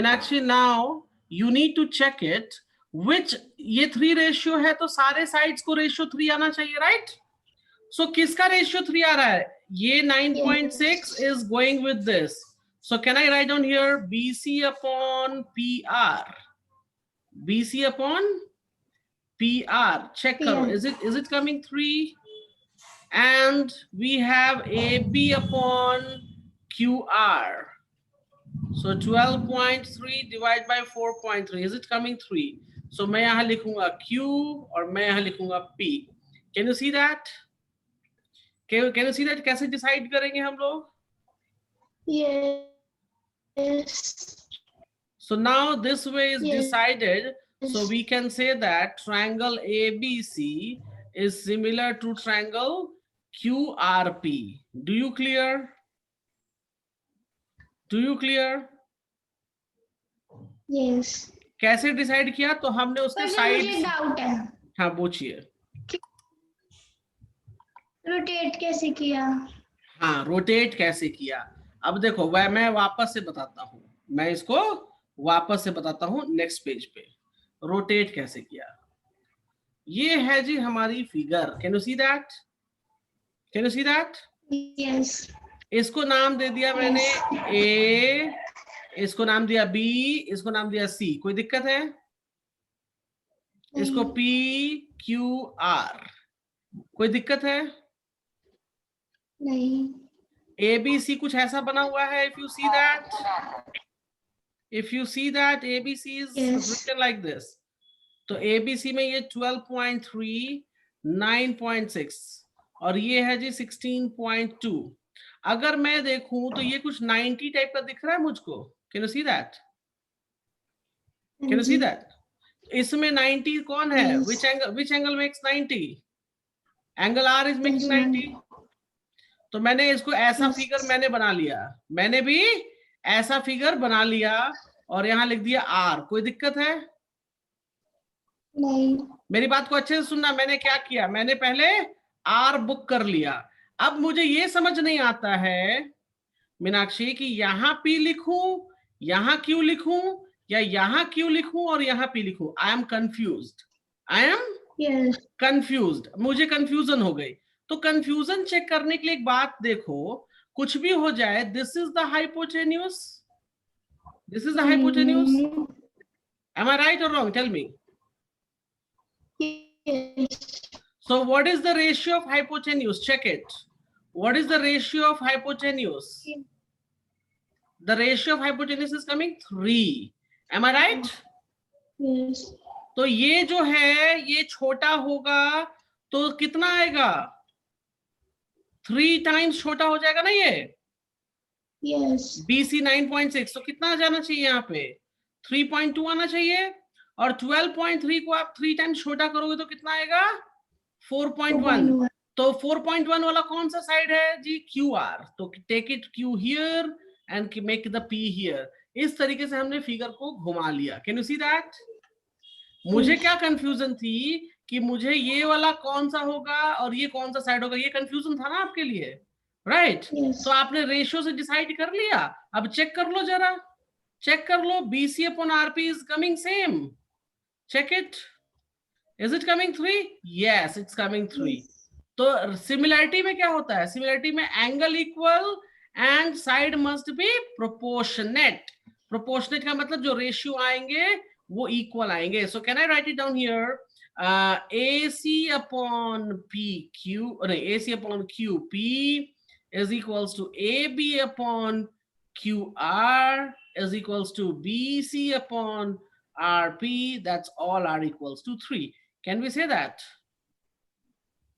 Actually now you need to check it which, ये 3 ratio है तो सारे साइड्स को रेशियो 3 आना चाहिए, राइट? सो किसका रेशियो 3 आ रहा है? ये 9.6 is going with this. So can I write down here BC upon PR? BC upon PR. Check karo. Is it coming 3? And we have AB upon QR. So 12.3 divided by 4.3. Is it coming 3? So मैं यहाँ लिखूंगा Q और मैं यहाँ लिखूंगा P. Can you see that? Can you see that? कैसे decide करेंगे हम लोग? Yes. So now this way is decided. So we can say that triangle ABC is similar to triangle QRP. Do you clear? Do you clear? Yes. कैसे decide किया? तो हमने उसके side, मुझे डाउट है। हाँ पूछिए। रोटेट कैसे किया? हाँ, रोटेट कैसे किया? अब देखो वह मैं वापस से बताता हूँ, मैं इसको वापस से बताता हूँ नेक्स्ट पेज पे। रोटेट कैसे किया? ये है जी हमारी figure. Can you see that? Can you see that? Yes. इसको नाम दे दिया मैंने ए, इसको नाम दिया बी, इसको नाम दिया सी। कोई दिक्कत है? इसको पी क्यू आर, कोई दिक्कत है? नहीं। ए बी सी कुछ ऐसा बना हुआ है। If you see that, if you see that ABC is written like this, तो ABC में ये 12.3, 9.6 और ये है जी 16.2। अगर मैं देखूं तो ये कुछ 90 टाइप का दिख रहा है मुझको। Can you see that? Can you see that? इसमें 90 कौन है? which angle makes 90? Angle R is making 90. तो मैंने इसको ऐसा फिगर मैंने बना लिया, मैंने भी ऐसा फिगर बना लिया और यहाँ लिख दिया R। कोई दिक्कत है? नहीं। मेरी बात को अच्छे से सुनना। मैंने क्या किया? मैंने पहले R बुक कर लिया। अब मुझे ये समझ नहीं आता है मीनाक्षी कि यहाँ P लिखूं, यहाँ Q लिखूं, या यहाँ Q लिखूं और यहाँ P लिखूं। I am confused, I am confused. मुझे कंफ्यूजन हो गई। तो कंफ्यूजन चेक करने के लिए एक बात देखो, कुछ भी हो जाए, this is the hypotenuse, this is the hypotenuse. Am I right or wrong? Tell me. Yes. So what is the ratio of hypotenuse? Check it. What is the ratio of hypotenuse? The ratio of hypotenuse is coming 3. Am I right? Yes. तो ये जो है ये छोटा होगा तो कितना आएगा? 3 times छोटा हो जाएगा ना ये? Yes. BC 9.6, तो कितना आ जाना चाहिए यहाँ पे? 3.2 आना चाहिए। और 12.3 को आप 3 टाइम्स छोटा करोगे तो कितना आएगा? 4.1। तो 4.1 वाला कौन सा साइड है जी? QR। तो take it Q here and make the P here. इस तरीके से हमने फिगर को घुमा लिया। Can you see that? मुझे क्या कंफ्यूजन थी कि मुझे ये वाला कौन सा होगा और ये कौन सा साइड होगा, ये कंफ्यूजन था ना आपके लिए, राइट? तो आपने रेशियो से डिसाइड कर लिया। अब चेक कर लो, जरा चेक कर लो। BC upon RP is coming same. Check it. Is it coming 3? Yes, it's coming 3. तो सिमिलैरिटी में क्या होता है? सिमिलैरिटी में angle equal and side must be proportionate. Proportionate का मतलब जो रेशियो आएंगे वो इक्वल आएंगे। So can I right it down here? AC upon PQ, AC upon QP is equals to AB upon QR is equals to BC upon RP. That's all are equals to 3. Can we say that?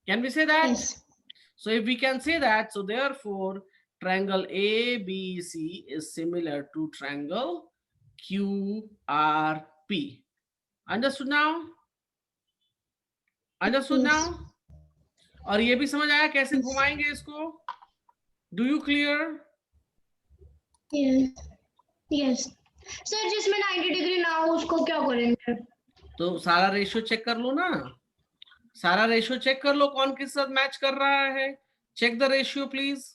Can we say that? Yes. So if we can say that, so therefore triangle ABC is similar to triangle QRP. Understood now? Understood now? और ये भी समझ आया कैसे घुमाएंगे इसको? Do you clear? Yes. Yes. Sir जिसमें 90 degree ना हो उसको क्या करेंगे? तो सारा रेशियो चेक कर लो ना, सारा रेशियो चेक कर लो कौन किस साथ मैच कर रहा है। Check the ratio please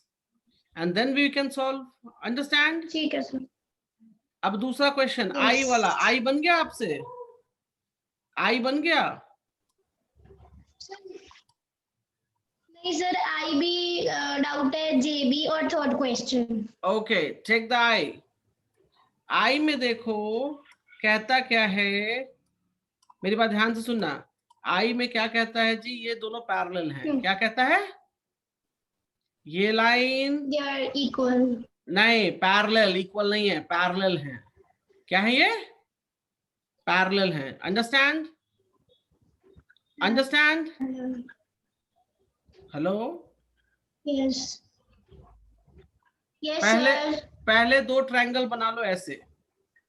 and then we can solve. Understand? ठीक है सर। अब दूसरा क्वेश्चन, Yes. आई वाला, आई बन गया आपसे? आई बन गया? नहीं सर, आई भी डाउट है, जे भी और third question. Okay, take the I. I में देखो कहता क्या है, मेरी बात ध्यान से सुनना। आई में क्या कहता है जी, ये दोनों पैरेलल हैं। क्या कहता है? ये लाइन दे आर इक्वल। नहीं, पैरेलल, इक्वल नहीं है, पैरेलल है। क्या है ये? पैरेलल है। Understand? Understand? Hello? Yes yes पहले सर। पहले दो ट्रायंगल बना लो ऐसे,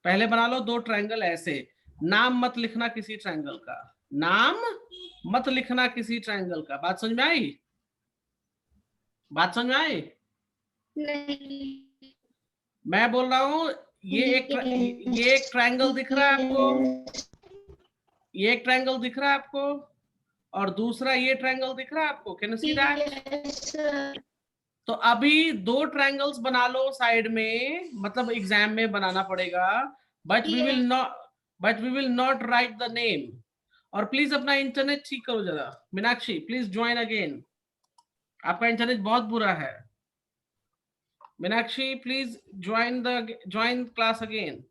पहले बना लो दो ट्रायंगल ऐसे। नाम मत लिखना किसी ट्रायंगल का, नाम मत लिखना किसी ट्रायंगल का। बात समझ में आई? बात समझ में आई? नहीं। मैं बोल रहा हूं, ये एक ट्रायंगल दिख रहा है आपको, ये एक ट्रायंगल दिख रहा है आपको, और दूसरा ये ट्रायंगल दिख रहा है आपको। Can you see that? Yes. तो अभी दो ट्रायंगल्स बना लो साइड में, मतलब एग्जाम में बनाना पड़ेगा, but we will not write the name. और प्लीज अपना इंटरनेट ठीक करो जरा। मीनाक्षी प्लीज ज्वाइन अगेन, आपका इंटरनेट बहुत बुरा है। Meenakshi please join class again.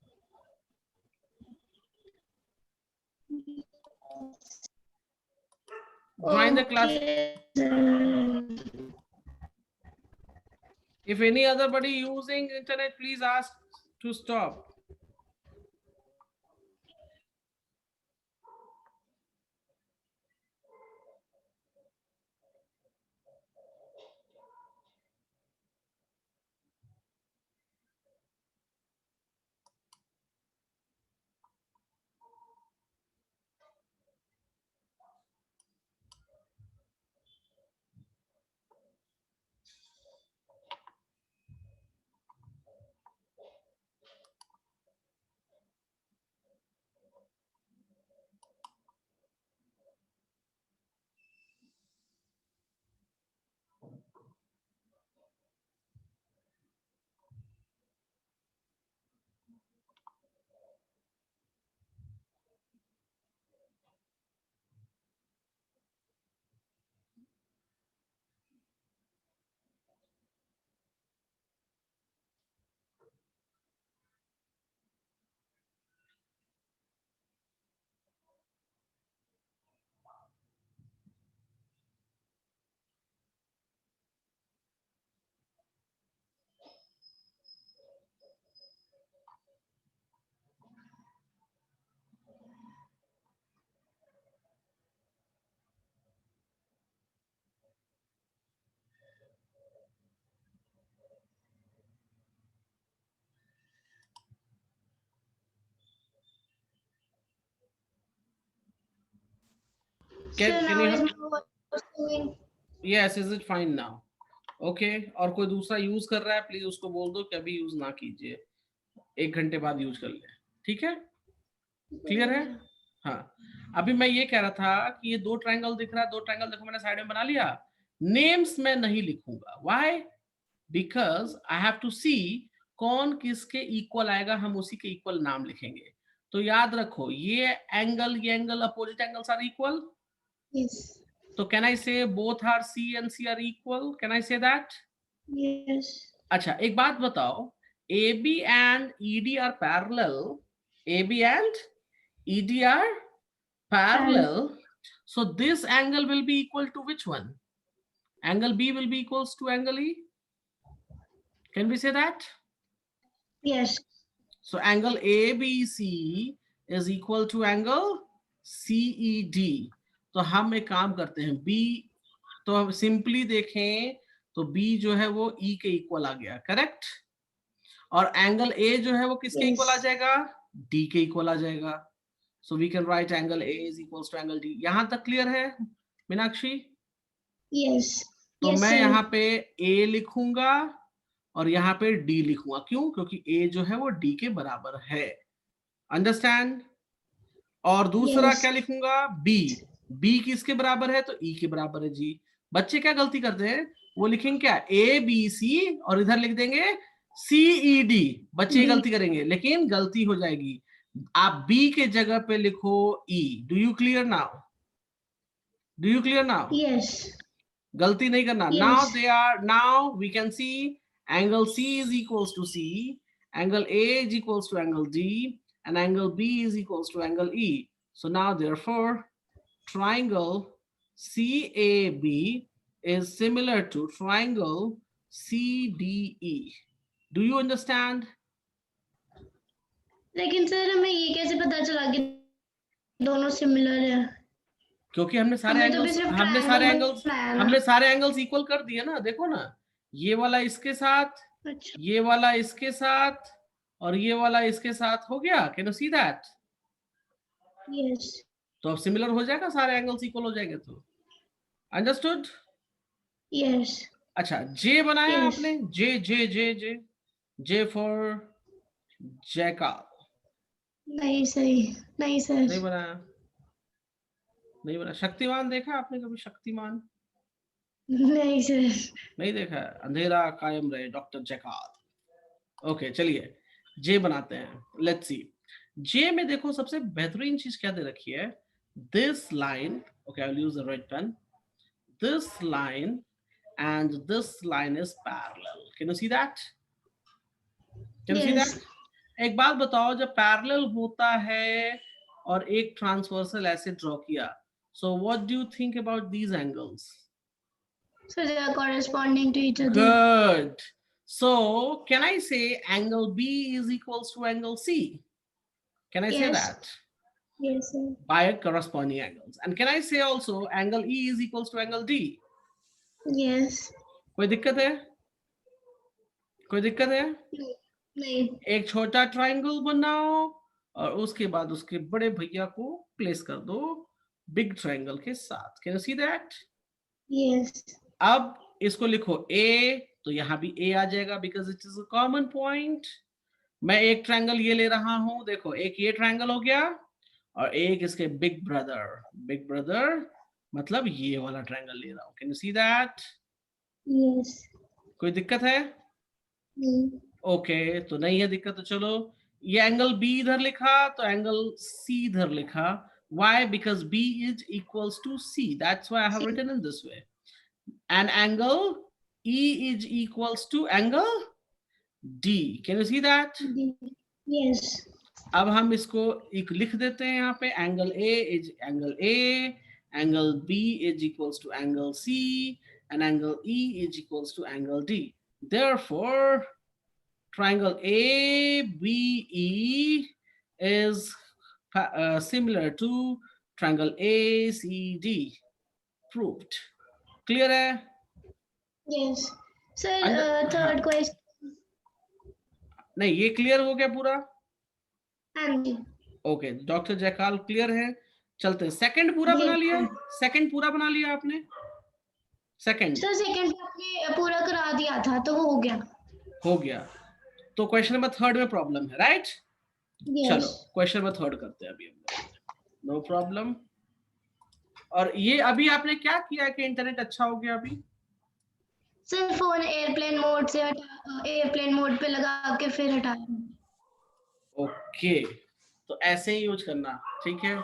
Join the class. If any other buddy using internet, please ask to stop. Can you? Yes, is it fine now? Okay. और कोई दूसरा यूज कर रहा है, प्लीज उसको बोल दो कि अभी यूज ना कीजिए, 1 घंटे बाद यूज कर ले। ठीक है? क्लियर है? हाँ। अभी मैं ये कह रहा था कि ये दो ट्रायंगल दिख रहा है, दो ट्रायंगल देखो मैंने साइड में बना लिया। नेम्स मैं नहीं लिखूंगा। Why? Because I have to see कौन किसके इक्वल आएगा, हम उसी के इक्वल नाम लिखेंगे। तो याद रखो, ये angle opposite angles are equal. Yes. So can I say both are C and C are equal? Can I say that? Yes. अच्छा, एक बात बताओ, AB and ED are parallel. AB and ED are parallel. So this angle will be equal to which one? Angle B will be equals to angle E. Can we say that? Yes. So angle ABC is equal to angle CED. तो हम एक काम करते हैं, B तो simply देखें तो B जो है वो E के इक्वल आ गया, करेक्ट। और एंगल A जो है वो किसके इक्वल आ जाएगा? D के इक्वल आ जाएगा। So we can write angle A is equals to angle D। यहां तक क्लियर है मीनाक्षी? Yes. तो Yes, मैं sir. यहाँ पे A लिखूंगा और यहाँ पे D लिखूंगा। क्यों? क्योंकि A जो है वो D के बराबर है। अंडरस्टैंड? और दूसरा Yes. क्या लिखूंगा? B। B किसके बराबर है? तो E के बराबर है जी। बच्चे क्या गलती करते हैं, वो लिखेंगे क्या? A B C और इधर लिख देंगे CED, बच्चे D. गलती करेंगे लेकिन गलती हो जाएगी, आप B के जगह पे लिखो E। Do you clear now? Do you clear now? Yes. गलती नहीं करना। Yes. Now they are, now we can see angle C is equals to C, angle A is equals to angle D, and angle B is equals to angle E. So now therefore triangle CAB is similar to triangle CDE. Do you understand? लेकिन sir हमें ये कैसे पता चला कि दोनों similar है? क्योंकि हमने सारे हमने तो एंगल्स सिर्फ हमने triangle सारे एंगल्स बनाया ना। हमने सारे एंगल्स इक्वल कर दिए ना, देखो ना, ये वाला इसके साथ, अच्छा। ये वाला इसके साथ, और ये वाला इसके साथ हो गया। Can you see that? Yes. तो अब सिमिलर हो जाएगा, सारे एंगल्स इक्वल हो जाएंगे। तो अंडरस्टूड? Yes. अच्छा, जे बनाया Yes. आपने, जे जे जे जे जे फॉर जैकाल। नहीं सही, नहीं सर। नहीं बनाया, नहीं बना। शक्तिमान देखा आपने कभी? शक्तिमान नहीं सर। नहीं देखा? अंधेरा कायम रहे, डॉक्टर जैकाल। ओके चलिए जे बनाते हैं, लेट्स सी। जे में देखो सबसे बेहतरीन चीज क्या दे रखी है, this line, okay I will use the red pen, this line and this line is parallel. Can you see that? Can you see Yes. that? एक बात बताओ, जब पैरेलल होता है और एक ट्रांसवर्सल ऐसे ड्रॉ किया, so what do you think about these angles? So they are corresponding to each other. Good. So can I say angle B is equals to angle C? Can I say Yes. that? Yes sir. By corresponding angles. And can I say also angle E is equals to angle D? Yes. कोई दिक्कत है? कोई दिक्कत है? नहीं। एक छोटा triangle बनाओ और उसके बाद उसके बड़े भैया को प्लेस कर दो बिग ट्राइंगल के साथ। Can you see that? Yes. अब इसको लिखो A, तो यहां भी A आ जाएगा because it is a common point. मैं एक ट्राइंगल ये ले रहा हूं, देखो एक ये ट्राइंगल हो गया और एक इसके बिग ब्रदर मतलब ये वाला ट्राइंगल ले रहा हूं। Can you see that? Yes. कोई दिक्कत है? नहीं। ओके तो नहीं है दिक्कत, तो चलो ये एंगल B इधर लिखा तो एंगल C इधर लिखा। Why? Because B is equals to C. That's why I have written in this way. And angle E is equals to angle D. Can you see that? Yes. अब हम इसको एक लिख देते हैं यहाँ पे, angle A is angle A, angle B is equals to angle C, and angle E is equals to angle D. Therefore, triangle ABE is similar to triangle ACD. Proved. Clear है? Yes. Sir, हाँ। third question. नहीं ये clear हो गया पूरा? हाँ जी। Okay doctor जयकाल clear है। चलते हैं, सेकंड पूरा बना लिया? सेकंड पूरा बना लिया आपने? सेकंड सर सेकंड आपने पूरा करा दिया था तो वो हो गया। हो गया, तो क्वेश्चन नंबर थर्ड में प्रॉब्लम है, राइट? Yes. चलो क्वेश्चन नंबर थर्ड करते हैं अभी हम, नो प्रॉब्लम। और ये अभी आपने क्या किया कि इंटरनेट अच्छा हो गया अभी? सर फोन एयरप्लेन मोड से एयरप्लेन मोड पे लगा के फिर हटाया। ओके तो ऐसे ही यूज करना, ठीक है?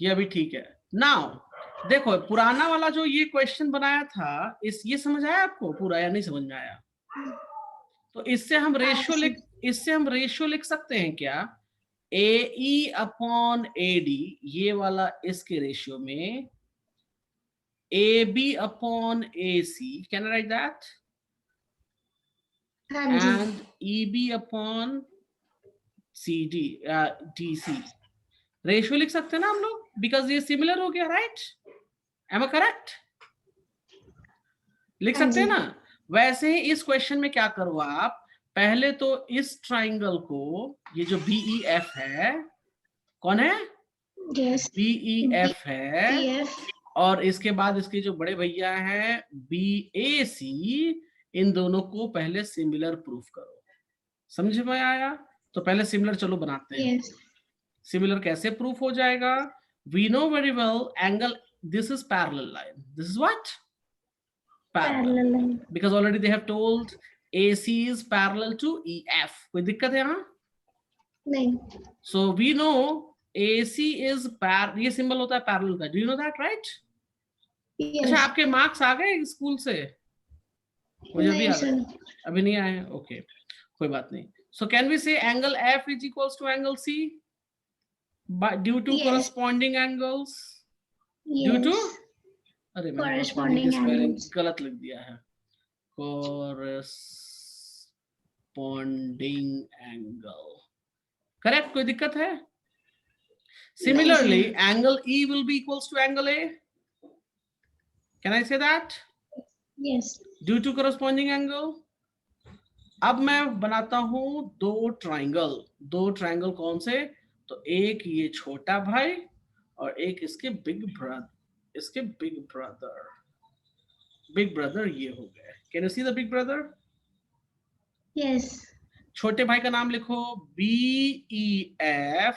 ये अभी ठीक है। नाउ देखो पुराना वाला जो ये क्वेश्चन बनाया था, ये समझ आया आपको पूरा या नहीं समझ में आया? तो इससे हम रेशियो लिख सकते हैं क्या? AE अपॉन AD, ये वाला इसके रेशियो में AB upon AC, can I right that? And EB upon CD DC, ratio लिख सकते हैं ना हम लोग, बिकॉज ये सिमिलर हो गया, राइट? एम आई करेक्ट? लिख सकते हैं ना? वैसे ही इस क्वेश्चन में क्या करो आप, पहले तो इस ट्राइंगल को, ये जो BEF है, कौन है? Yes. BEF है, BF. और इसके बाद इसके जो बड़े भैया हैं BAC, इन दोनों को पहले सिमिलर प्रूफ करो। समझ में आया? तो पहले सिमिलर चलो बनाते हैं। Yes. सिमिलर कैसे प्रूफ हो जाएगा? We know very well angle, this is parallel line. This is what? Parallel. Parallel line. Because already they have told AC is parallel to EF. कोई दिक्कत है यहाँ? नहीं. So we know AC is ये symbol होता है parallel का. Do you know that, right? Yes. अच्छा, आपके मार्क्स आ गए स्कूल से? मुझे भी नहीं आ गए. सर. अभी नहीं आए. ओके, कोई बात नहीं. So can we say angle F is equals to angle C due to Yes. corresponding angles? Yes. Due to, अरे मैंने Corresponding angles. गलत लिख दिया है. Corresponding angle. Correct? कोई दिक्कत है? Similarly, angle E will be equals to angle A. Can I say that? Yes. Due to corresponding angle. अब मैं बनाता हूं दो ट्राइंगल कौन से? तो एक ये छोटा भाई और एक इसके बिग ब्रदर ये हो गए. Can you see the big brother? Yes. छोटे भाई का नाम लिखो BEF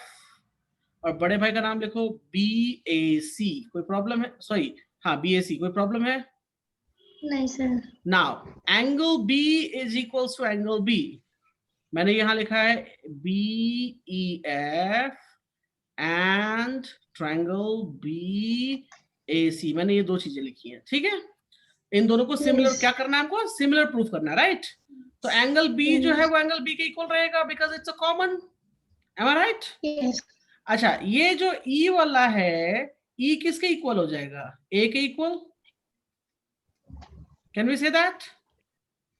और बड़े भाई का नाम लिखो BAC. कोई प्रॉब्लम है? सॉरी, हाँ BAC. कोई प्रॉब्लम है? नहीं sir. Now angle B is equals to angle B. मैंने यहां लिखा है BEF and triangle BAC. मैंने ये दो चीजें लिखी हैं. ठीक है, इन दोनों को सिमिलर क्या करना है? हमको सिमिलर प्रूफ करना है, राइट? तो एंगल B जो है वो एंगल B के इक्वल रहेगा because it's a common. Am I right? Yes. अच्छा, ये जो E वाला है, E किसके इक्वल हो जाएगा? A के equal. Can we say that?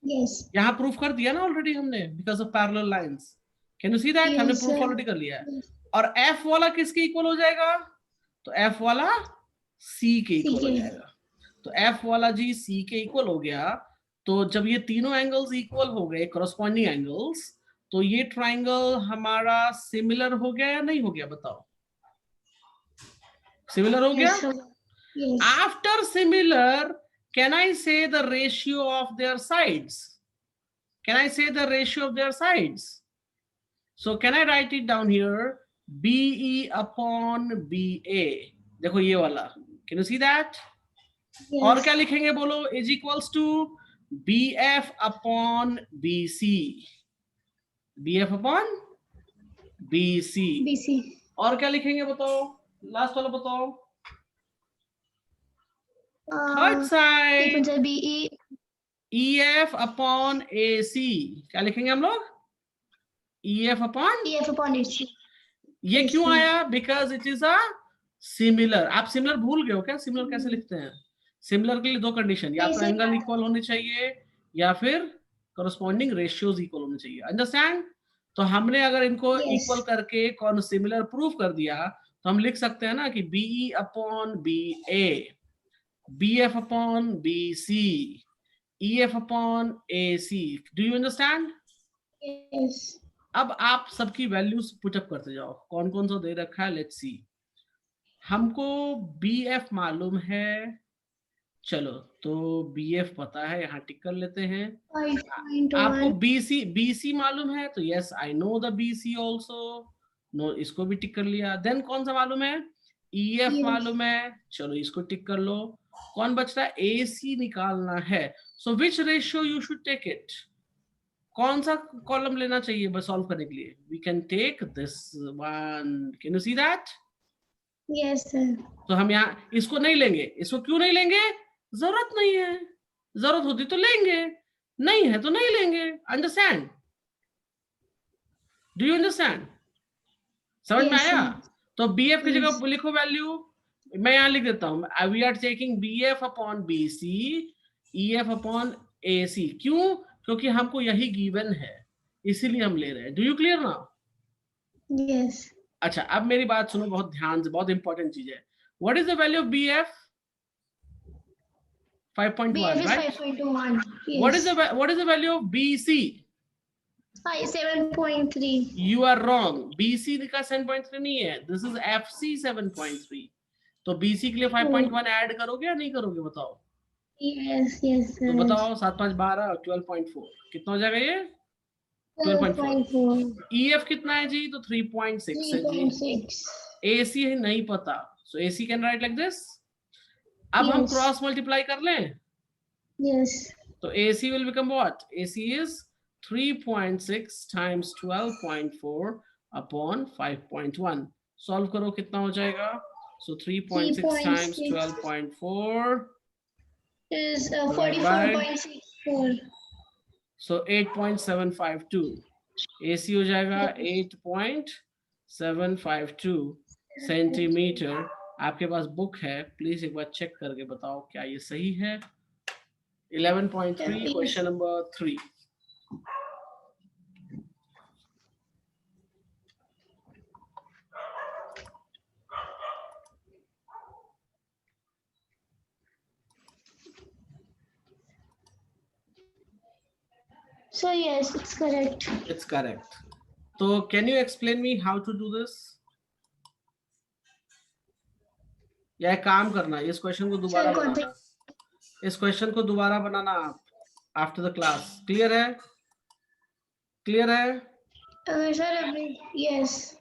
Yes. यहाँ प्रूफ कर दिया ना ऑलरेडी हमने, because of parallel lines. Can you see that? Yes, हमने प्रूफ sir. ऑलरेडी कर लिया है. Yes. और F वाला किसके इक्वल हो जाएगा? तो F वाला C के इक्वल हो जाएगा. तो F वाला जी C के इक्वल हो गया. तो जब ये तीनों एंगल्स इक्वल हो गए, करस्पॉन्डिंग एंगल्स, तो ये ट्राइंगल हमारा सिमिलर हो गया या नहीं हो गया? बताओ. सिमिलर हो गया. Yes, sir. Yes. After similar, can I say the ratio of their sides? Can I say the ratio of their sides? So can I write it down here? BE upon BA. देखो ये वाला. Can you see that? Yes. और क्या लिखेंगे बोलो? Is equals to BF upon BC. BF upon BC. BC. और क्या लिखेंगे बताओ? लास्ट वाला बताओ. Third side BE. EF upon AC. क्या लिखेंगे हम लोग? EF upon. EF upon AC. ये क्यों आया? Because it is a similar. आप सिमिलर भूल गए हो क्या? सिमिलर कैसे लिखते हैं? सिमिलर के लिए दो कंडीशन, या तो एंगल इक्वल होने चाहिए या फिर करस्पॉन्डिंग रेशियोज इक्वल होने चाहिए. अंडरस्टैंड? तो हमने अगर इनको इक्वल करके कौन सिमिलर प्रूफ कर दिया, तो हम लिख सकते हैं ना कि BE upon BA, BF upon BC, EF upon AC. Do you understand? Yes. अब आप सबकी वैल्यूज पुटअप करते जाओ. कौन कौन सा दे रखा है? Let's see. हमको BF मालूम है. चलो, तो BF पता है, यहाँ टिक कर लेते हैं. 5.1. आपको BC मालूम है, तो yes I know the BC also. No, इसको भी टिक कर लिया. देन कौन सा मालूम है? EF Yes. मालूम है. चलो, इसको टिक कर लो. कौन बच रहा है? AC निकालना है. So which ratio you should take it? कौन सा कॉलम लेना चाहिए बस सॉल्व करने के लिए? We can take this one. Can you see that? Yes, sir. तो हम यहाँ इसको नहीं लेंगे. इसको क्यों नहीं लेंगे? जरूरत नहीं है. जरूरत होती तो लेंगे, नहीं है तो नहीं लेंगे. अंडरस्टैंड? Do you understand? समझ में Yes, आया? sir. तो BF की Yes. जगह लिखो वैल्यू. मैं यहाँ लिख देता हूँ. We are taking BF upon BC, EF upon AC. क्यों? क्योंकि हमको यही गिवन है, इसीलिए हम ले रहे हैं. Do you clear now? Yes. अच्छा, अब मेरी बात सुनो बहुत ध्यान से, बहुत इंपॉर्टेंट चीज है. What is the value of BF? 5.1, BF is right? 5.1. Yes. What is the value of BC? 7.3. You are wrong. BC का 7.3 नहीं है. This is FC 7.3. तो BC के लिए 5.1 ऐड करोगे या नहीं करोगे? बताओ. Yes, yes, sir. तो बताओ. 7 5 12 और 12.4 कितना हो जाएगा ये? 12.4. EF कितना है जी? तो 3.6 है जी. 3.6. AC है नहीं पता. So AC can write like this. अब हम Yes. क्रॉस मल्टीप्लाई कर लें. Yes. तो AC will become what? AC is 3.6 times 12.4 upon 5.1. Solve करो कितना हो जाएगा? So 3.6 times 12.4 is divided by 44.64. so 8.752. AC हो जाएगा 8.752 सेंटीमीटर। आपके पास बुक है, प्लीज एक बार चेक करके बताओ क्या ये सही है। 11.3 question number 3। So yes, it's correct. It's correct. So can you explain me how to do this? या एक काम करना, इस क्वेश्चन को दोबारा बनाना, इस क्वेश्चन को दोबारा बनाना आप आफ्टर द क्लास। क्लियर है? क्लियर है? Sir yes.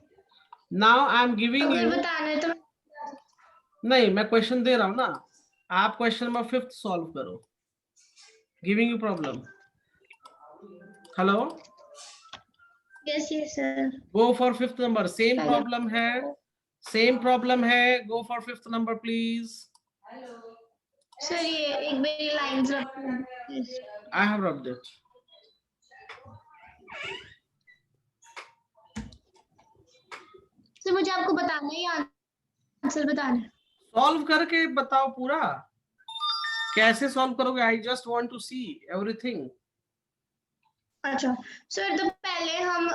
Now I am giving you, बताना है तो नहीं मैं क्वेश्चन दे रहा हूं ना, आप क्वेश्चन नंबर 5 सॉल्व करो। Giving you problem. Hello, yes yes sir. Go for 5th number. Same problem है, सेम प्रॉब्लम है। Go for 5th number please. Sir ये एक बार लाइंस रख। I have rubbed it. Sir मुझे आपको बताना है या आंसर बताना है? सॉल्व करके बताओ पूरा, कैसे सॉल्व करोगे? I just want to see everything. अच्छा सर, तो पहले हम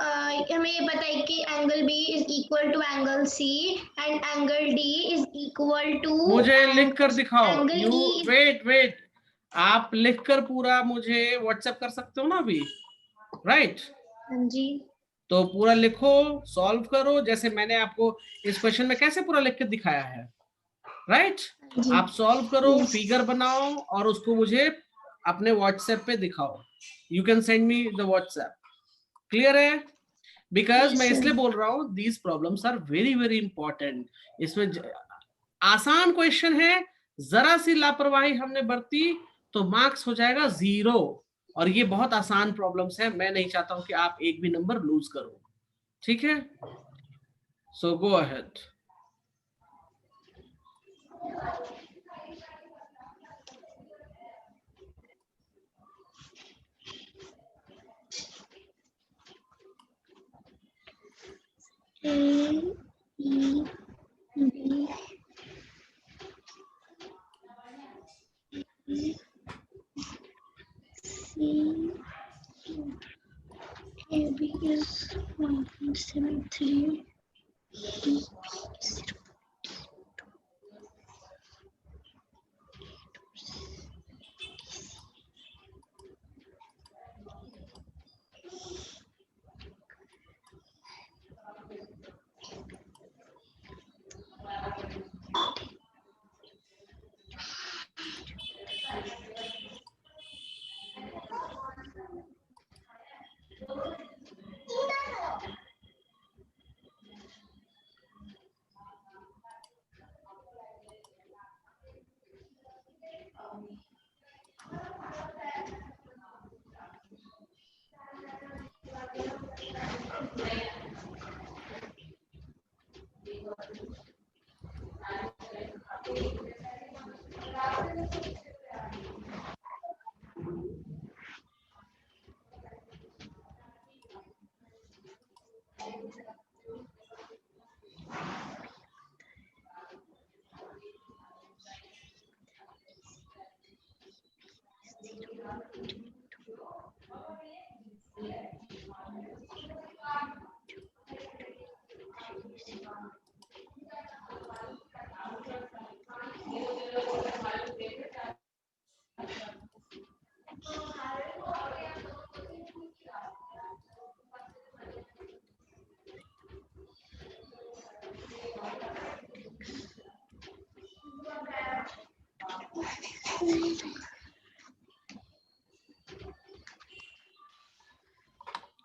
हमें ये बताइए कि angle B is equal to angle C and angle D is equal to. मुझे लिख कर दिखाओ। Angle you E. वेट, आप लिख कर पूरा मुझे व्हाट्सएप कर सकते हो ना अभी, राइट? हाँ जी। तो पूरा लिखो, सॉल्व करो, जैसे मैंने आपको इस क्वेश्चन में कैसे पूरा लिख कर दिखाया है, राइट? आप सॉल्व करो, फिगर बनाओ और उसको मुझे अपने व्हाट्सएप पे दिखाओ। You can send me the WhatsApp. Clear है? बिकॉज मैं इसलिए बोल रहा हूं, these problems are very very important. इसमें आसान क्वेश्चन है, जरा सी लापरवाही हमने बरती तो मार्क्स हो जाएगा 0। और ये बहुत आसान प्रॉब्लम्स है, मैं नहीं चाहता हूं कि आप एक भी नंबर लूज करो। ठीक है? So go ahead. A, E, B, C, A, B is 1.73.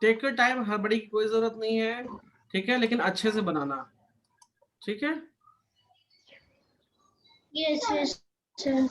Take your time, हड़बड़ी की कोई जरूरत नहीं है, ठीक है? लेकिन अच्छे से बनाना, ठीक है? Yes, yes, sir.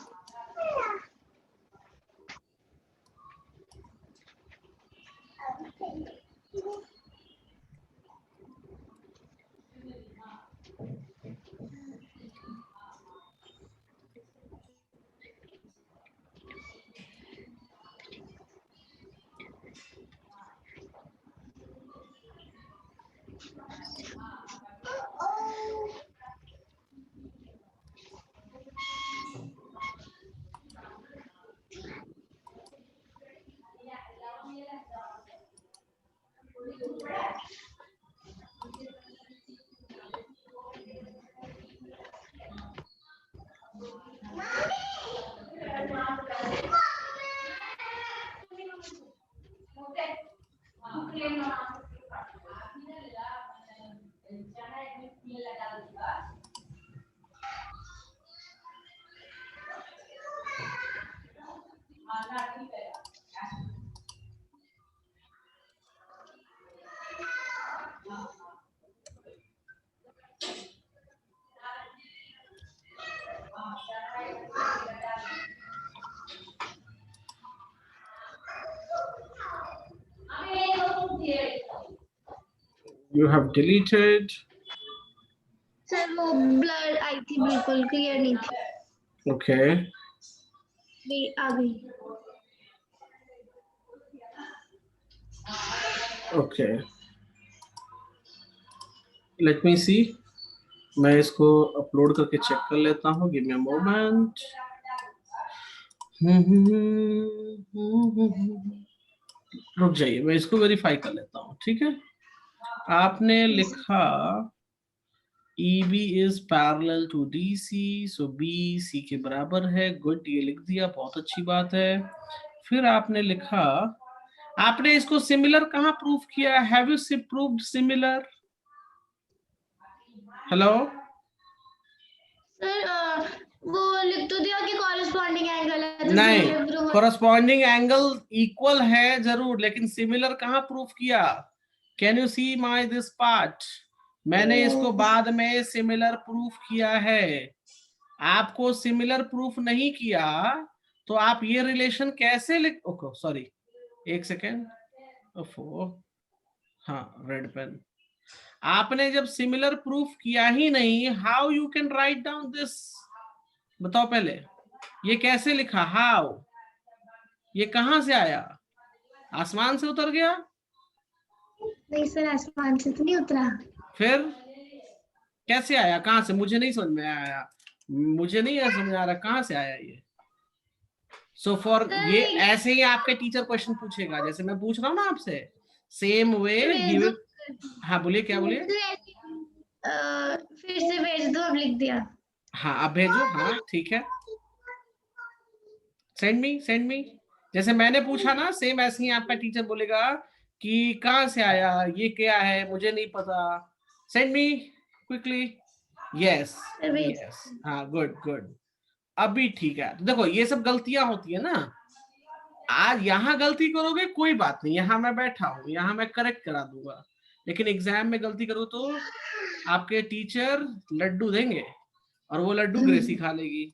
You have deleted. Sir वो ब्लर आई थी, बिल्कुल क्लियर नहीं थी। Okay. आ गई। Okay. Let me see. मैं इसको अपलोड करके चेक कर लेता हूँ। Give me a moment. रुक जाइए, मैं इसको वेरीफाई कर लेता हूँ, ठीक है। आपने लिखा EB is parallel to DC, so BC के बराबर है। गुड, ये लिख दिया, बहुत अच्छी बात है। फिर आपने लिखा, आपने इसको सिमिलर कहाँ प्रूफ किया? Have you proved similar? Hello sir वो लिख तो दिया कि कॉरेस्पॉन्डिंग एंगल है, तो नहीं, similar proof- corresponding angle equal है जरूर, लेकिन सिमिलर कहाँ प्रूफ किया? Can you see my this part? मैंने इसको बाद में सिमिलर प्रूफ किया है। आपको सिमिलर प्रूफ नहीं किया तो आप ये रिलेशन कैसे लिख, ओके सॉरी, एक सेकेंड, ओफो, हाँ रेड पेन। आपने जब सिमिलर प्रूफ किया ही नहीं, how you can write down this? बताओ पहले, ये कैसे लिखा? हाउ? ये कहां से आया? आसमान से उतर गया? नहीं सर, आसमान से तो नहीं उतरा। फिर कैसे आया? कहां से? मुझे नहीं समझ में आया, मुझे नहीं समझ आ रहा कहां से आया ये। सो फॉर ये ऐसे ही आपके टीचर क्वेश्चन पूछेगा, जैसे मैं पूछ रहा हूँ ना आपसे, सेम वे गिव। हाँ बोलिए, क्या बोलिए? फिर से भेज दो, अब लिख दिया। हाँ अब भेजो, हाँ ठीक है, सेंड मी। जैसे मैंने पूछा ना, सेम ऐसे ही आपका टीचर बोलेगा कि कहां से आया, ये क्या है, मुझे नहीं पता। Send me quickly. Yes yes, हाँ गुड गुड, अभी ठीक है। तो देखो ये सब गलतियां होती है ना, आज यहाँ गलती करोगे कोई बात नहीं, यहाँ मैं बैठा हूँ, यहाँ मैं करेक्ट करा दूंगा, लेकिन एग्जाम में गलती करो तो आपके टीचर लड्डू देंगे और वो लड्डू ग्रेसी खा लेगी,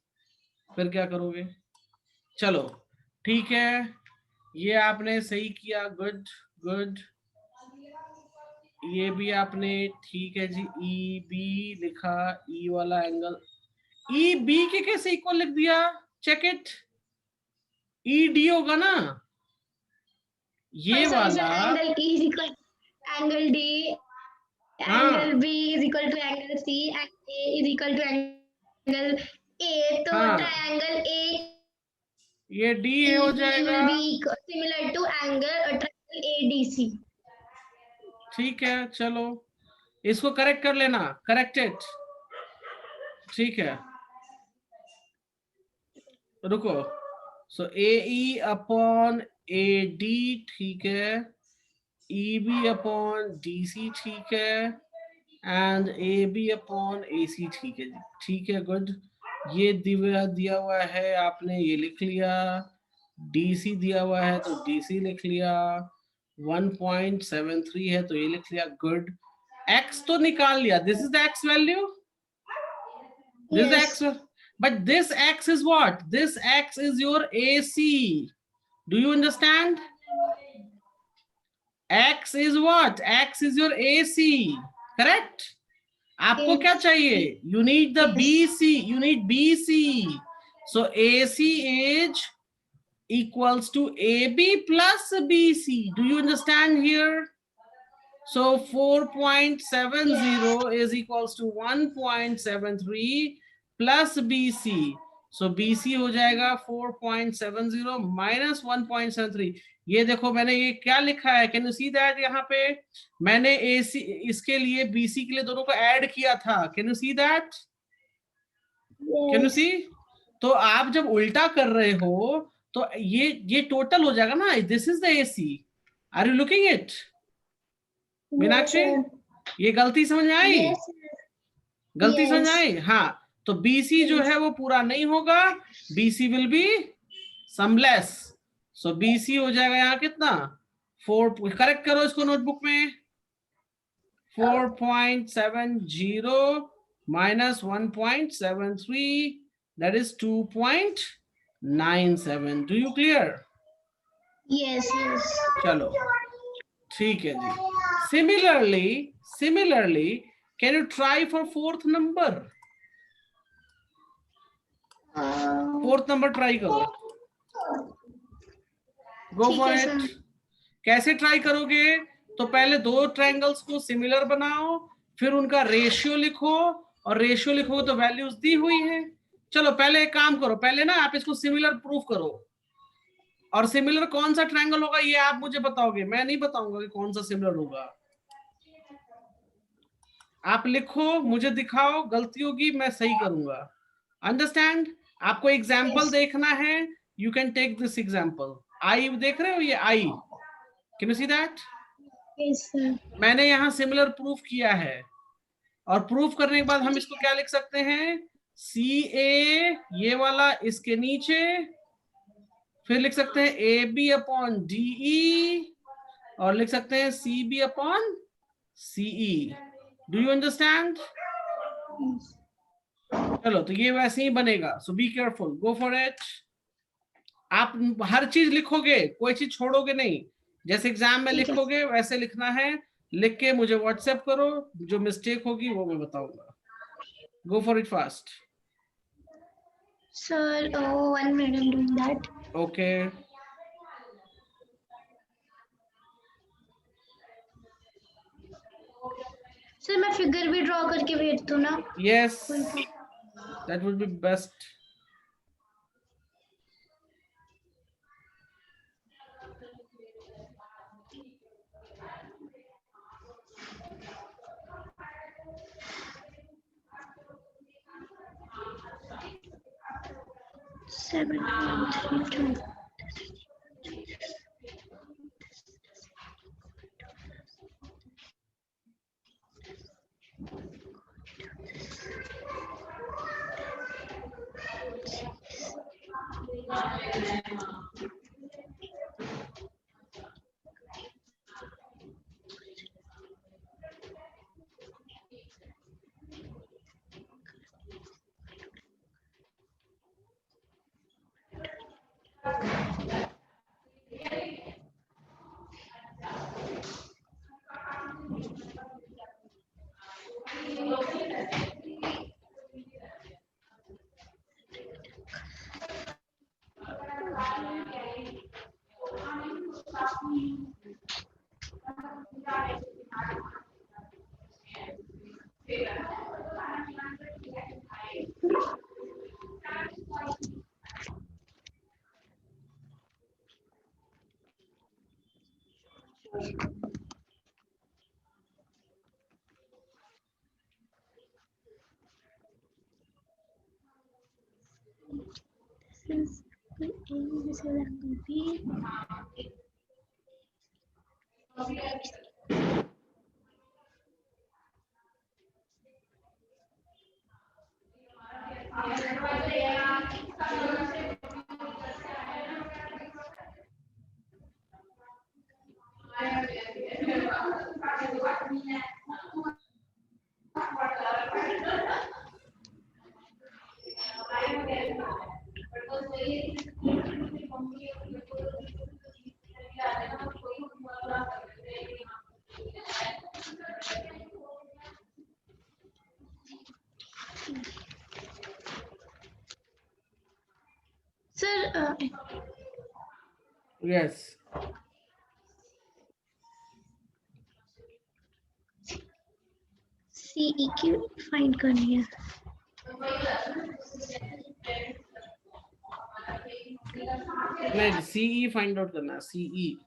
फिर क्या करोगे? चलो ठीक है, ये आपने सही किया, गुड गुड। ये भी आपने ठीक है जी। ई बी लिखा, ई वाला एंगल, ई बी के कैसे इक्वल लिख दिया? चेक इट, ई डी होगा ना ये वाला। Angle E is equal angle D, angle B is equal to angle C, and A is equal to angle A, तो ट्रायंगल A ये D हो जाएगा, will be similar to angle triangle ADC. ठीक है। चलो इसको करेक्ट कर लेना, करेक्टेड, ठीक है। रुको, सो AE अपॉन AD ठीक है, EB अपॉन DC ठीक है, एंड AB अपॉन AC ठीक है जी, ठीक है गुड। ये दिया हुआ है आपने, ये लिख लिया। DC दिया हुआ है तो DC लिख लिया। 1.73 है तो ये लिख लिया, गुड। X तो निकाल लिया, this is the X value, this is the X, but this X is what? This X is your AC. Do you understand? x is what? X is your AC, correct? आपको क्या चाहिए? You need the BC. You need BC. So AC is equals to AB plus BC. Do you understand here? So 4.70 is equals to 1.73 plus BC. So BC हो जाएगा 4.70 minus 1.73. ये देखो मैंने ये क्या लिखा है, कैन यू सी दैट? यहाँ पे मैंने AC इसके लिए BC के लिए दोनों को ऐड किया था. Can you see that? Can you see? तो आप जब उल्टा कर रहे हो तो ये टोटल हो जाएगा ना. This is the AC. Are you looking it? Meenakshi, ये गलती समझ में आई? गलती समझ में आई? हाँ. तो BC जो है वो पूरा नहीं होगा. BC will be seamless. So BC हो जाएगा यहाँ कितना? 4. करेक्ट करो इसको नोटबुक में. 4.70 minus 1.73, that is 2.97. Do you clear? Yes. चलो ठीक है जी. Similarly, can you try for fourth number? Fourth number try करो. Go for it. कैसे ट्राई करोगे? तो पहले दो ट्रायंगल्स को सिमिलर बनाओ, फिर उनका रेशियो लिखो, और रेशियो लिखोगे तो वैल्यूज दी हुई है. चलो पहले एक काम करो, पहले ना आप इसको सिमिलर प्रूफ करो. और सिमिलर कौन सा ट्रायंगल होगा ये आप मुझे बताओगे, मैं नहीं बताऊंगा कि कौन सा सिमिलर होगा. आप लिखो, मुझे दिखाओ, गलती होगी मैं सही करूंगा. अंडरस्टैंड? आपको एग्जाम्पल देखना है. You can take this example. I देख रहे हो, ये I. Can you see that? मैंने यहाँ सिमिलर प्रूफ किया है, और प्रूफ करने के बाद हम इसको क्या लिख सकते हैं? CA ये वाला इसके नीचे, फिर लिख सकते हैं AB अपॉन DE, और लिख सकते हैं CB upon CE. Do you understand? चलो तो ये वैसे ही बनेगा. So be careful, go for it. आप हर चीज लिखोगे, कोई चीज छोड़ोगे नहीं. जैसे एग्जाम में लिखोगे वैसे लिखना है. लिख के मुझे व्हाट्सएप करो, जो मिस्टेक होगी वो मैं बताऊंगा. गो for it fast. Sir, 1 minute, I'm doing that. Okay. Sir, मैं फिगर भी ड्रॉ करके भेज दूं ना? Yes, that would be best. Seven, 3, 2. This is angle A, this is angle B. Sir yes CE की फाइंड करनी है। नहीं, सीई फाइंड आउट करना है, सीई।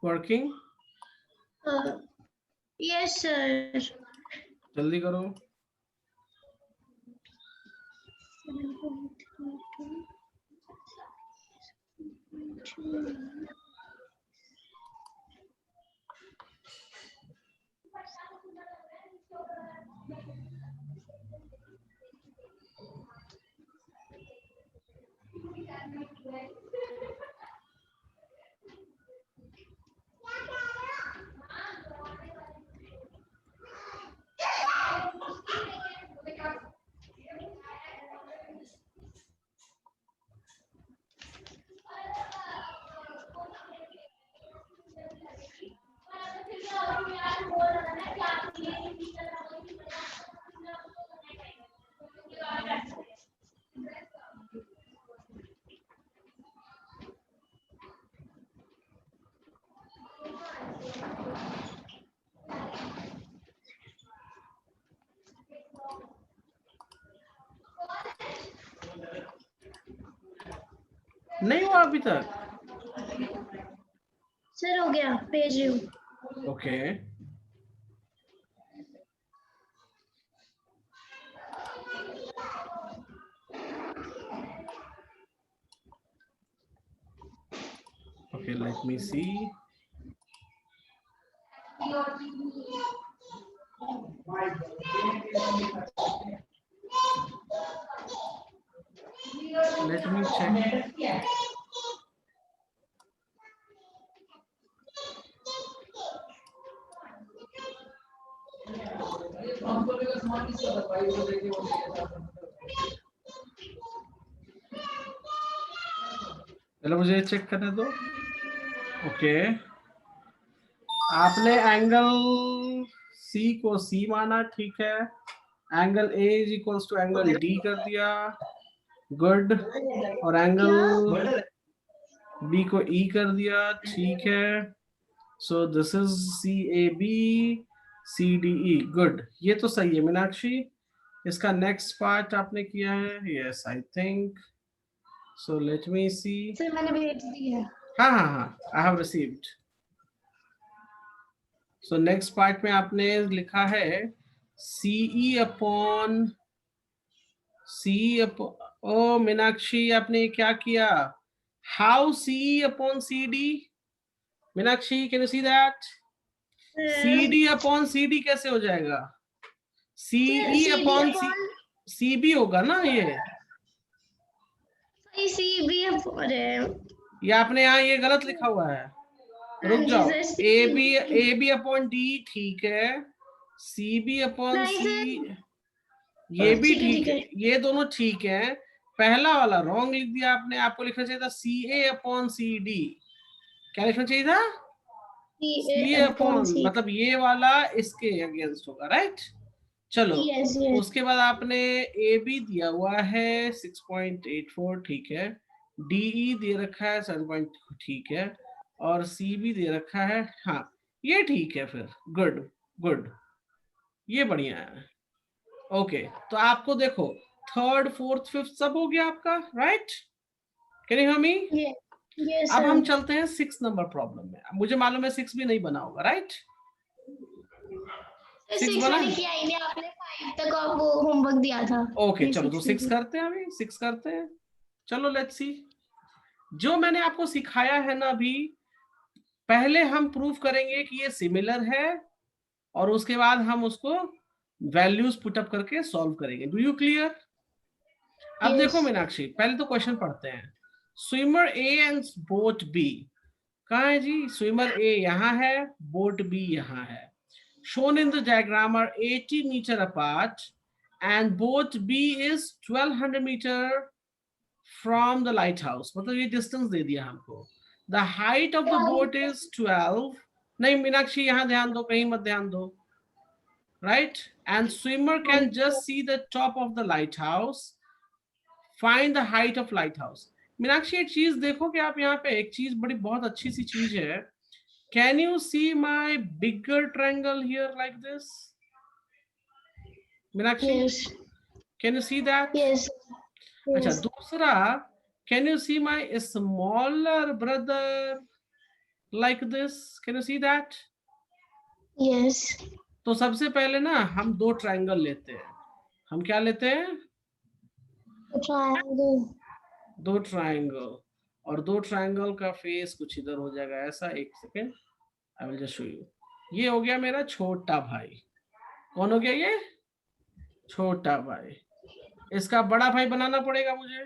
वर्किंग? Yes sir. जल्दी करो। नहीं हुआ अभी तक? सर हो गया, भेज रही हूँ। ओके ओके, लेट मी सी। Let me check. चलो मुझे चेक करने दो। ओके, आपने एंगल सी को सी माना, ठीक है। Angle A is equals to angle D कर दिया, गुड। और एंगल बी को ई कर दिया, ठीक है। So this is C A B C D E, good. ये तो सही है मीनाक्षी। इसका नेक्स्ट पार्ट आपने किया है? Yes I think so. Let me see. Sir मैंने भेज दिया। हाँ हाँ हाँ, I have received. So next part में आपने लिखा है CE upon C upon, oh Meenakshi आपने क्या किया? How C upon C D? Meenakshi can you see that? C D upon C D कैसे हो जाएगा? सीई अपॉन सी बी होगा ना ये? सी बी अपॉन, ये आपने यहाँ ये गलत लिखा हुआ है, रुक जाओ। ए बी अपॉन डी, ठीक है। सी बी अपॉन सी, ये भी ठीक है, ये दोनों ठीक है। पहला वाला रॉन्ग लिख दिया आपने, आपको लिखना चाहिए था सी ए अपॉन सी डी। क्या लिखना चाहिए था? सी अपॉन मतलब ये वाला इसके अगेंस्ट होगा, राइट। चलो yes, उसके बाद आपने ए बी दिया हुआ है 6.84, ठीक है। डीई दे रखा है 7. ठीक है, और सी भी दे रखा है, हाँ ये ठीक है फिर, गुड गुड, ये बढ़िया है। ओके, तो आपको देखो 3rd 4th 5th सब हो गया आपका, right. Can you hear me? yes, अब sir. हम चलते हैं 6 नंबर प्रॉब्लम में। मुझे मालूम है 6 भी नहीं बना होगा, राइट। 6 बना मैंने किया ही नहीं, आपने 5 तक वो होमवर्क दिया था। ओके चलो, तो 6 करते हैं, अभी 6 करते हैं। चलो लेट्स सी, जो मैंने आपको सिखाया है ना अभी, पहले हम प्रूफ करेंगे कि ये सिमिलर है, और उसके बाद हम उसको वैल्यूज पुट अप करके सॉल्व करेंगे। Do you clear? अब देखो मीनाक्षी, पहले तो क्वेश्चन पढ़ते हैं। Swimmer A and boat B, कहाँ है जी? स्विमर ए यहाँ है, बोट बी यहाँ है। shown in the diagram are 80 meter apart and boat B is 1200 meter from the lighthouse. मतलब ये distance दे दिया हमको। The height of the boat is 12. नहीं मीनाक्षी, यहाँ ध्यान दो, कहीं मत ध्यान दो, right? And swimmer can just see the top of the lighthouse. Find the height of lighthouse. Meenakshi एक चीज देखो कि आप यहाँ पे एक चीज बड़ी बहुत अच्छी सी चीज है। Can you see my bigger triangle here like this? Meenakshi? Yes. Can you see that? Yes. अच्छा, दूसरा, can you see my smaller brother like this? Can you see that? Yes. तो सबसे पहले ना हम 2 ट्रायंगल लेते हैं। हम क्या लेते हैं? Triangle. 2 ट्रायंगल, और 2 ट्रायंगल का फेस कुछ इधर हो जाएगा ऐसा। एक second, I will just show you. ये हो गया मेरा छोटा भाई। कौन हो गया ये? छोटा भाई। इसका बड़ा भाई बनाना पड़ेगा मुझे।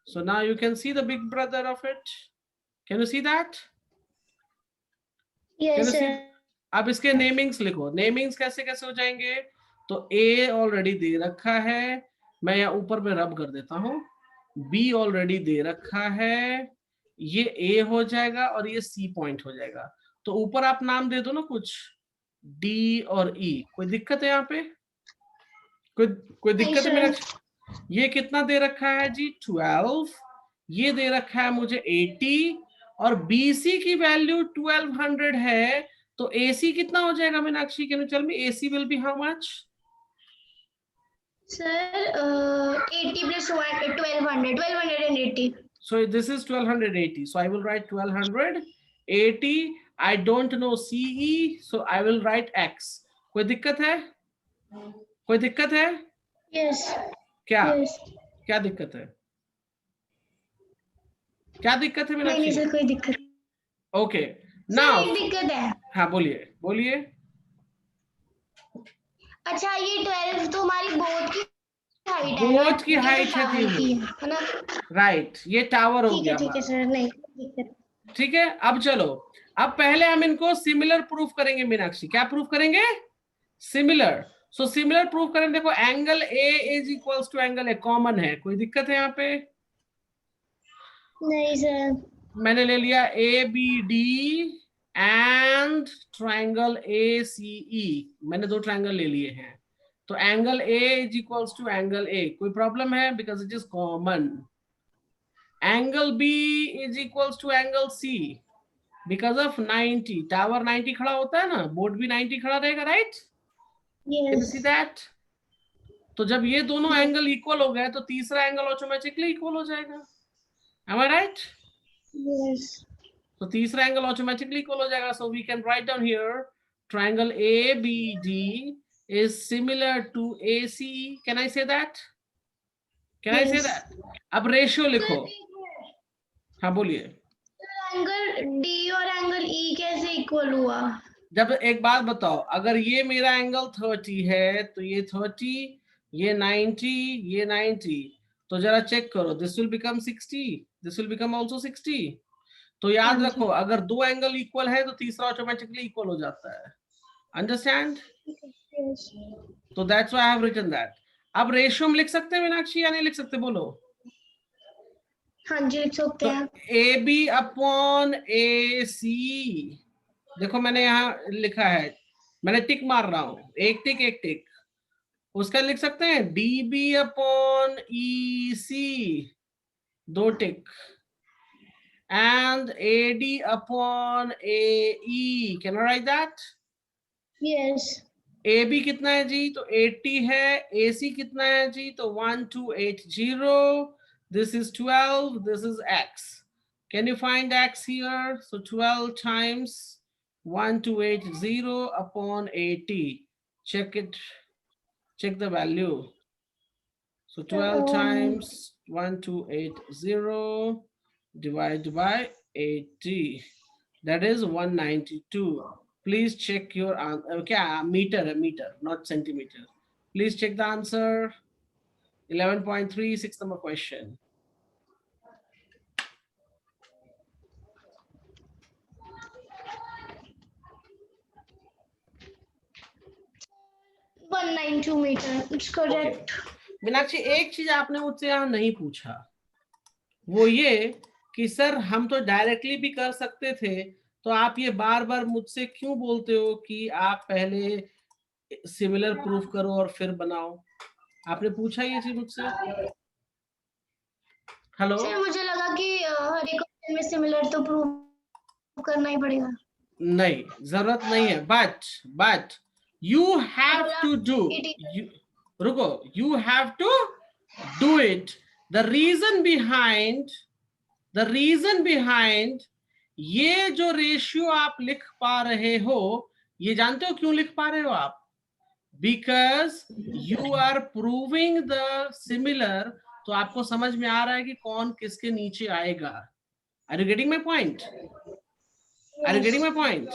So now you can see the big brother of it. Can you see that? Yes, Can you see? sir. अब इसके नेमिंग्स लिखो। नेमिंग्स कैसे कैसे हो जाएंगे? तो A ऑलरेडी दे रखा है, मैं यहाँ ऊपर में रब कर देता हूँ। B ऑलरेडी दे रखा है, ये A हो जाएगा और ये C पॉइंट हो जाएगा। तो ऊपर आप नाम दे दो ना कुछ, D और E। कोई दिक्कत है यहाँ पे? कोई दिक्कत है मेरा? ये कितना दे रखा है जी? 12। ये दे रखा है मुझे 80, और BC की वैल्यू 1200 है। तो AC कितना हो जाएगा Meenakshi? Can you tell me AC will be how much? Sir, 80 plus 1200, 1280. So this is 1280. So I will write 1280. I don't know CE, so I will write X. कोई दिक्कत है? कोई दिक्कत है? Yes. क्या? Yes. क्या दिक्कत है? क्या दिक्कत है मीनाक्षी? नहीं सर, कोई दिक्कत। ओके, नाउ एक दिक्कत है। हाँ बोलिए बोलिए। अच्छा, ये 12 तो हमारी बोट की हाइट है, बोट की हाइट है ना? राइट, ये टावर हो गया। ठीक है सर, नहीं दिक्कत। ठीक है, अब चलो, अब पहले हम इनको सिमिलर प्रूफ करेंगे मीनाक्षी। क्या प्रूफ करेंगे? सिमिलर। सो सिमिलर प्रूफ करेंगे। देखो angle A is equals to angle A, common है। कोई दिक्कत है यहाँ पे? नहीं सर। मैंने ले लिया A B D and triangle A C E. मैंने 2 ट्राइंगल ले लिए हैं, तो angle A is equals to angle A. कोई प्रॉब्लम है? Because it is common. Angle B is equals to angle C because of 90। Tower 90 खड़ा होता है ना, बोर्ड भी 90 खड़ा रहेगा, right? Can you see that? तो जब ये दोनों एंगल इक्वल हो गए तो तीसरा एंगल ऑटोमेटिकली इक्वल हो जाएगा। Am I right? Yes. तो तीसरा एंगल ऑटोमेटिकली इक्वल हो जाएगा। So we can write down here triangle ABD is similar to ACE. Can I say that? Can I say that? अब रेशियो लिखो। हाँ बोलिए। एंगल D और एंगल E कैसे इक्वल हुआ? जब एक बात बताओ, अगर ये मेरा एंगल 30 है तो ये 30, ये 90, ये 90, तो जरा चेक करो, this will become 60, this will become also 60। तो याद रखो, अगर 2 एंगल इक्वल है तो तीसरा ऑटोमेटिकली इक्वल हो जाता है। अंडरस्टैंड? तो that's why I have written that. अब रेशियो में लिख सकते हैं मीनाक्षी या नहीं लिख सकते? बोलो। हाँ जी, लिख सकते हैं। AB अपॉन AC देखो मैंने यहाँ लिखा है, मैंने टिक मार रहा हूं, एक टिक एक टिक। उसका लिख सकते हैं dB upon EC, 2 tick, and AD upon AE, can I write that? Yes. AB कितना है जी? तो 80 है। AC कितना है जी? तो 1280. This is 12. This is X. Can you find X here? So 12 times 1280 upon 80. Check it. Check the value. So 12 times 1280 divided by 80. That is 192. Please check your answer. Okay, meter, not centimeter. Please check the answer. 11.3, 6th number question. meter. It's correct. Meenakshi, एक चीज आपने मुझसे यहाँ नहीं पूछा, वो ये कि सर हम तो डायरेक्टली भी कर सकते थे, तो आप ये बार बार मुझसे क्यों बोलते हो कि आप पहले सिमिलर प्रूफ करो और फिर बनाओ? आपने पूछा ये चीज मुझसे? हेलो सर मुझे लगा कि हर एक क्वेश्चन में सिमिलर तो प्रूव करना ही पड़ेगा। नहीं, जरूरत नहीं है, but you have to do, रुको, you have to do it. The reason behind ये जो रेशियो आप लिख पा रहे हो, ये जानते हो क्यों लिख पा रहे हो आप? Because you are proving the similar, तो आपको समझ में आ रहा है कि कौन किसके नीचे आएगा। Are you getting my point? Are you getting my point?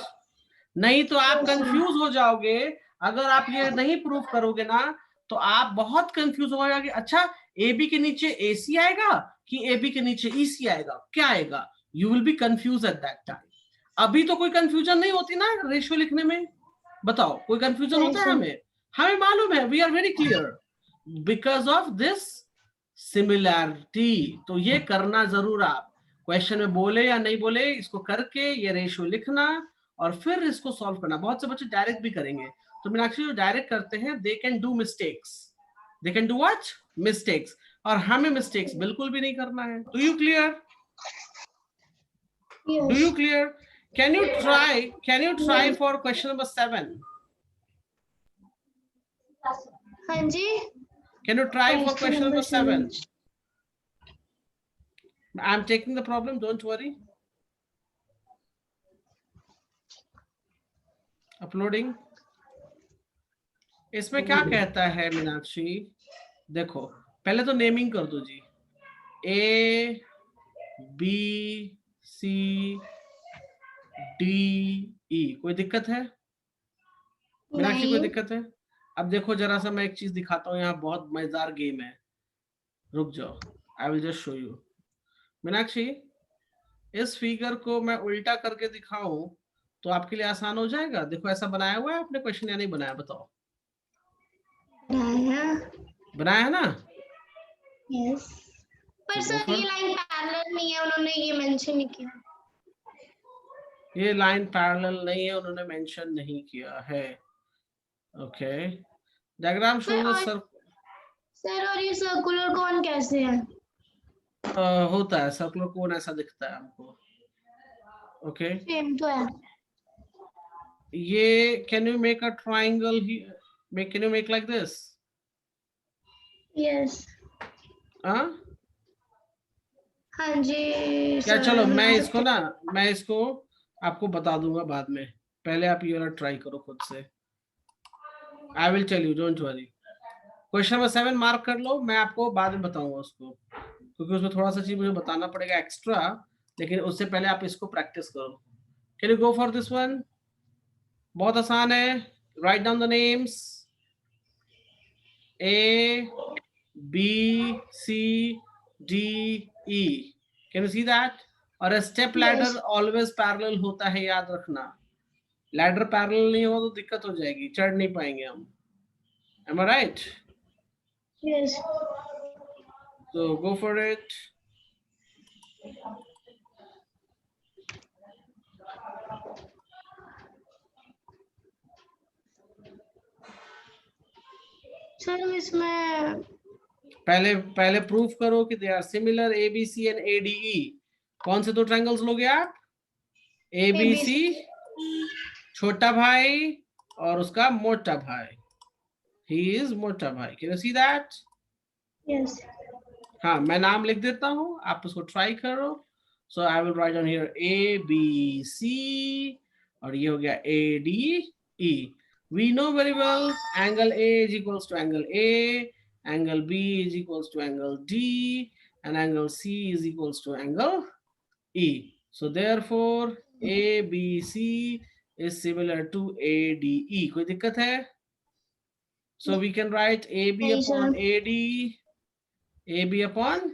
नहीं तो आप कंफ्यूज हो जाओगे। अगर आप ये नहीं प्रूफ करोगे ना, तो आप बहुत कंफ्यूज हो जाओगे। अच्छा, AB के नीचे AC आएगा कि AB के नीचे EC आएगा, क्या आएगा? You will be confuse at that time. अभी तो कोई कंफ्यूजन नहीं होती ना रेशियो लिखने में, बताओ कोई कंफ्यूजन होता है? हमें मालूम है, we are very clear because of this similarity. तो ये करना जरूर, आप क्वेश्चन में बोले या नहीं बोले, इसको करके ये रेशियो लिखना और फिर इसको सॉल्व करना। बहुत से बच्चे डायरेक्ट भी करेंगे, तो मीनाक्षी जो डायरेक्ट करते हैं they can do mistakes, they can do what? Mistakes. और हमें मिस्टेक्स बिल्कुल भी नहीं करना है। Do you clear? Do you clear? Can you try for question number 7? हाँ जी। Can you try for question number 7? I'm taking the problem, don't worry. Uploading. इसमें क्या कहता है मीनाक्षी? देखो पहले तो नेमिंग कर दो जी, A B C D E। कोई दिक्कत है मीनाक्षी? कोई दिक्कत है? अब देखो जरा सा मैं एक चीज दिखाता हूँ, यहाँ बहुत मजेदार गेम है, रुक जाओ, I will just show you. Meenakshi, इस फिगर को मैं उल्टा करके दिखाऊं तो आपके लिए आसान हो जाएगा। देखो ऐसा बनाया हुआ है आपने क्वेश्चन या नहीं बनाया, बताओ? बनाया है ना? यस। पर सर ये लाइन पैरेलल नहीं है, उन्होंने ये मेंशन नहीं किया। ये लाइन पैरेलल नहीं है, उन्होंने मेंशन नहीं किया है। Okay, diagram show the sir. Sir और ये सर्कुलर कोन कैसे है? होता है सर्कुलर कोन, ऐसा दिखता है हमको। ओके, सेम तो है ये can you make a triangle, can you make like this? Yes. हाँ जी क्या? चलो मैं इसको आपको बता दूंगा बाद में, पहले आप ये वाला ट्राई करो खुद से। I will tell you, don't worry. Question number 7 mark कर लो, मैं आपको बाद में बताऊंगा उसको, क्योंकि उसमें थोड़ा सा चीज मुझे बताना पड़ेगा एक्स्ट्रा, लेकिन उससे पहले आप इसको प्रैक्टिस करो। Can you go for this one? बहुत आसान है। Write down the names, A B C D E। Can you see that? और स्टेप लैडर ऑलवेज पैरेलल होता है, याद रखना। लैडर पैरेलल नहीं हो तो दिक्कत हो जाएगी, चढ़ नहीं पाएंगे हम। Am I right? Yes. So go for it. Sir इसमें पहले प्रूफ करो कि they are similar ABC and ADE। कौन से दो ट्रायंगल्स लोगे आप? ABC छोटा भाई और उसका मोटा भाई। ही इज मोटा भाई। Can you see that? Yes हाँ, मैं नाम लिख देता हूँ, आप उसको ट्राई करो। So I will write on here ABC और ये हो गया ADE। We know very well angle A is equals to angle A, angle B is equals to angle D, and angle C is equals to angle E. So therefore ABC is similar to ADE. कोई दिक्कत है? So we can write AB नहीं upon sir AD, AB upon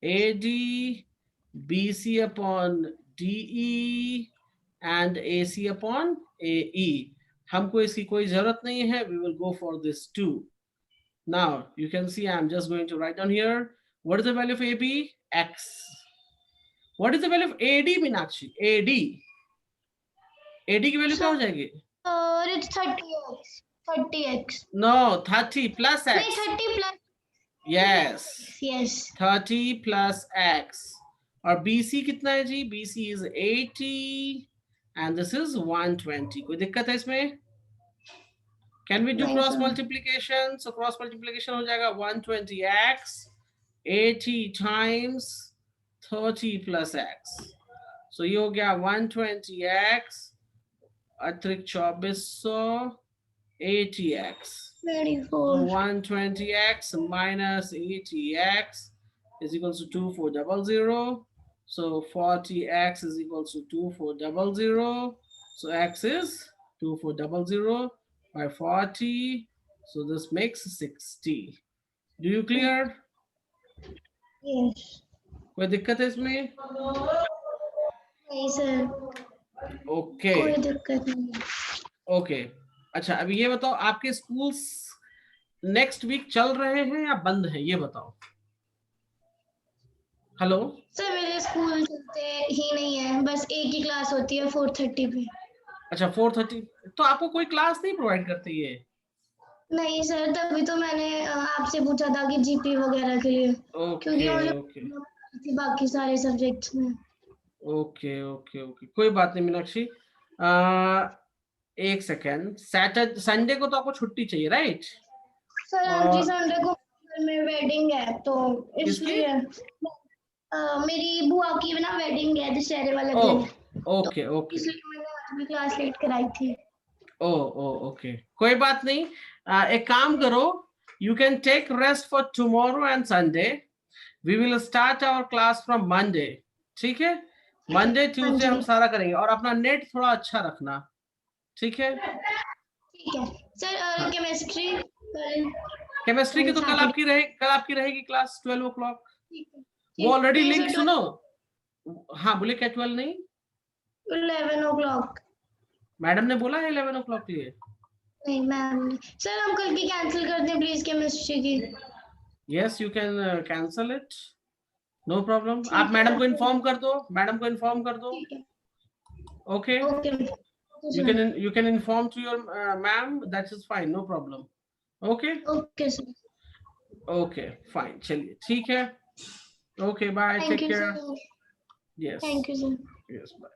AD, BC upon DE and AC upon AE. हमको इसकी कोई जरूरत नहीं है. We will go for this too. Now you can see I'm just going to write down here. What is the value of AB? X. What is the value of AD, Meenakshi? AD. AD की value क्या हो जाएगी? और it's 30x No, 30 plus X. नहीं 30 plus Yes. Yes 30 plus X. और BC कितना है जी? BC is 80 and this is 120. कोई दिक्कत है इसमें? Can we do नहीं cross sir multiplication? So cross multiplication हो जाएगा 120x 80 times 30 plus x. So ये हो गया 120x अतिरिक्त 2400 80x. So 24 120x minus 80x is equals to 2400. So 40x is equals to 2400. So x is 2400 by 40. So this makes 60. Do you clear? Yes कोई दिक्कत है इसमें? नहीं सर ओके कोई दिक्कत नहीं ओके। अच्छा, अभी ये बताओ, आपके स्कूल्स नेक्स्ट वीक चल रहे हैं या बंद है? ये बताओ। हेलो, सर मेरे स्कूल चलते ही नहीं है, बस एक ही क्लास होती है 4:30 पे। अच्छा 4:30, तो आपको कोई क्लास नहीं प्रोवाइड करती है? नहीं सर, तभी तो मैंने आपसे पूछा था कि जीपी वगैरह के लिए, क्योंकि ओके मुझे ओके बाकी सारे सब्जेक्ट्स में। ओके ओके ओके, कोई बात नहीं मीनाक्षी। एक सेकेंड, सैटरडे संडे को तो आपको छुट्टी चाहिए, राइट? सर जी संडे को घर में वेडिंग है, तो इसलिए मेरी बुआ की ना वेडिंग है दशहरे वाले दिन, ओके ओके इसलिए मैंने आज भी क्लास लेट कराई थी। ओ ओके, कोई बात नहीं। एक काम करो, you can take rest for tomorrow and Sunday. We will start our class from Monday, ठीक है? मंडे ट्यूसडे हम सारा करेंगे, और अपना नेट थोड़ा अच्छा रखना, ठीक है? ठीक है सर। केमिस्ट्री की तो कल आपकी रहेगी क्लास 12 o'clock। वो ऑलरेडी नहीं, लिंक सर, सुनो। हाँ बोले, क्या 12 नहीं? 11 o'clock। मैडम ने बोला है 11 o'clock के लिए। नहीं मैम, सर हम कल की कैंसिल कर दें प्लीज केमिस्ट्री की। Yes you can cancel it, no problem. आप मैडम को इन्फॉर्म कर दो, मैडम को इन्फॉर्म कर दो। Okay, you can inform to your ma'am, that is fine, no problem. Okay okay sir, okay fine, चलिए ठीक है। Okay, bye, thank take you care. Sir, Yes thank you sir. yes, bye.